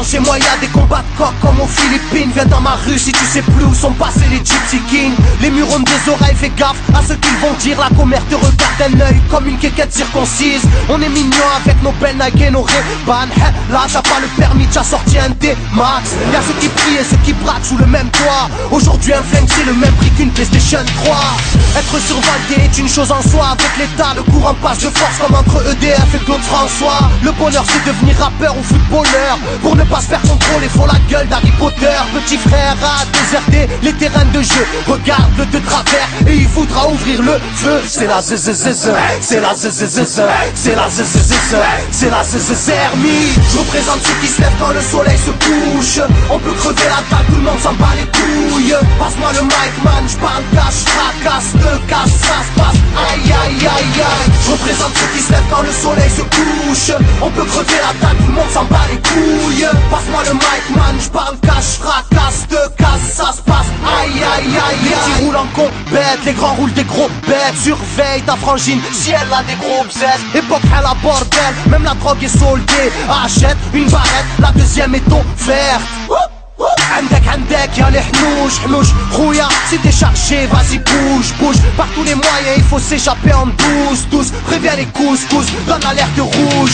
chez moi y'a des combats de coq comme aux Philippines. Viens dans ma rue si tu sais plus où sont passés les Gypsy Kings. Les murs ont des oreilles, fais gaffe à ce qu'ils vont dire. La commère te regarde d'un œil comme une quéquette circoncise. On est mignon avec nos belles Nike et nos Ray-Ban. Là t'as pas le permis, t'as sorti un D-Max. Y'a ceux qui prient et ceux qui braquent sous le même toit. Aujourd'hui un flingue c'est le même prix qu'une PlayStation 3. Être survolté est une chose en soi. Avec l'état le courant passe de force comme entre EDF et Claude François. Le bonheur c'est devenir rappeur ou footballeur. Pour ne pas se faire contrôler faut la gueule d'Harry Potter. Petit frère a déserté les terrains de jeu. Regarde-le de travers et il voudra ouvrir le feu. C'est la zzzz, c'est la zzzz, c'est la zzzz, c'est la zzzermie. Je représente ceux qui se lèvent quand le soleil se couche. On peut crever la dalle, tout le monde s'en bat les couilles. Passe-moi le mic man, j'parle cash, fracasse, te casse, ça se passe. Aïe aïe aïe aïe. Je représente ceux qui se lèvent quand le soleil se couche. On peut crever la dalle, tout le monde s'en bat les couilles. Passe-moi le mic man, j'parle cash, fracasse, te casse, ça se passe. Aïe aïe aïe. Les petits roulent en compète, les grands roulent des gros bêtes. Surveille ta frangine si elle a des gros bzètes. Époque à la bordel, même la drogue est soldée. Achète une barrette, la deuxième est offerte. عندك y'a les hnouch Rouya, si t'es chargé, vas-y bouge par tous les moyens, il faut s'échapper en douce préviens les couscous, donne l'alerte rouge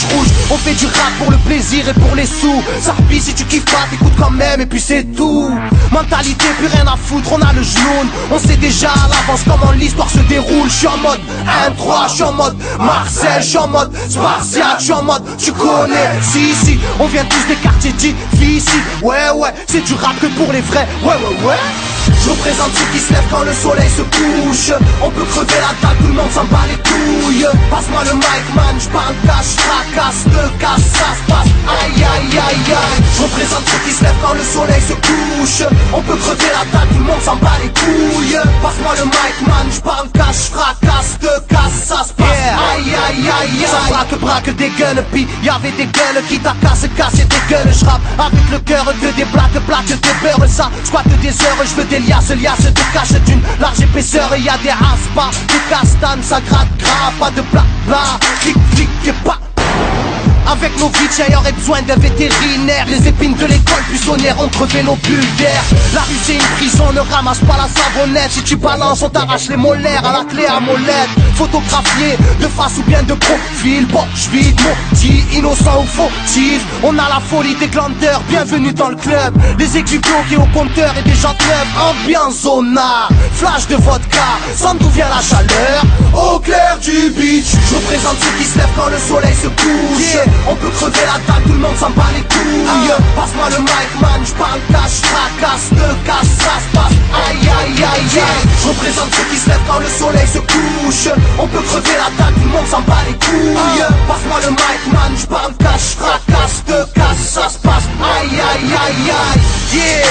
On fait du rap pour le plaisir et pour les sous. Sarpi, si tu kiffes pas, t'écoutes quand même et puis c'est tout. Mentalité, plus rien à foutre, on a le genou. On sait déjà à l'avance comment l'histoire se déroule. J'suis en mode 1-3, j'suis en mode Marcel, j'suis en mode Spartiate, j'suis en mode tu connais, si on vient tous des quartiers difficiles. Ouais, c'est du rap que pour les vrais, ouais Je représente ceux qui se lèvent quand le soleil se couche. On peut crever la dalle, tout le monde s'en bat les couilles. Passe-moi le mic man, j'parle cash, fracasse, te casse, ça se passe. Aïe aïe aïe aïe. Je représente ceux qui se lèvent quand le soleil se couche. On peut crever la dalle, tout le monde s'en bat les couilles. Passe-moi le mic man, j'parle cash, fracasse, te casse, ça se passe. Aïe aïe aïe aïe. Ça braque des guns, puis y'avait des guns qui t'a cassé des gueules. J'rappe avec le cœur que des plaques de beurre. Ça squatte des heures, je veux des liasses te cache d'une large épaisseur. Et y'a des aspas, des castanes, ça gratte grave. Pas de blabla, flic et pas. Avec nos vies, y'a y'aurait besoin d'un vétérinaire. Les épines de l'école buissonnière ont crevé nos bulles d'air. La rue c'est une prison, ne ramasse pas la savonnette. Si tu balances, on t'arrache les molaires à la clé à molette. Photographié de face ou bien de profil. Bon, j'vide maudit, innocent ou fautif. On a la folie des glandeurs, bienvenue dans le club. Les aiguilles bloquées au compteur et des jantes neuves. Ambiance zona, flash de vodka. Sans d'où vient la chaleur, au clair du beach. Je représente ceux qui se lèvent quand le soleil se couche. On peut crever la dalle, tout le monde s'en bat les couilles. Passe-moi le mic man, j'parle cash, fracasse, te casse, ça se passe. Aïe aïe aïe aïe. Je représente ceux qui se lèvent quand le soleil se couche. On peut crever la dalle, tout le monde s'en bat les couilles. Passe-moi le mic man, j'parle cash, fracasse, te casse, ça se passe. Aïe aïe aïe aïe. Yeah,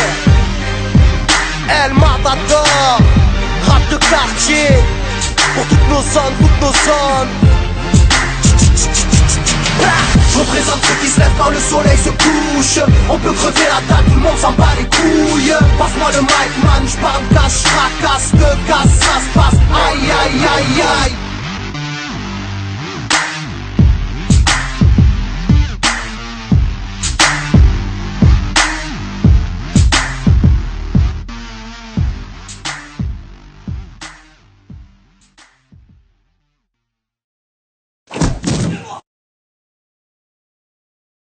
El Matador, rap de quartier. Pour toutes nos zones. Je représente ceux qui se lèvent quand le soleil se couche. On peut crever la dalle, tout le monde s'en bat les couilles. Passe-moi le mic man, j'parle cash, fracasse, te casse, ça se passe. Aïe aïe aïe aïe.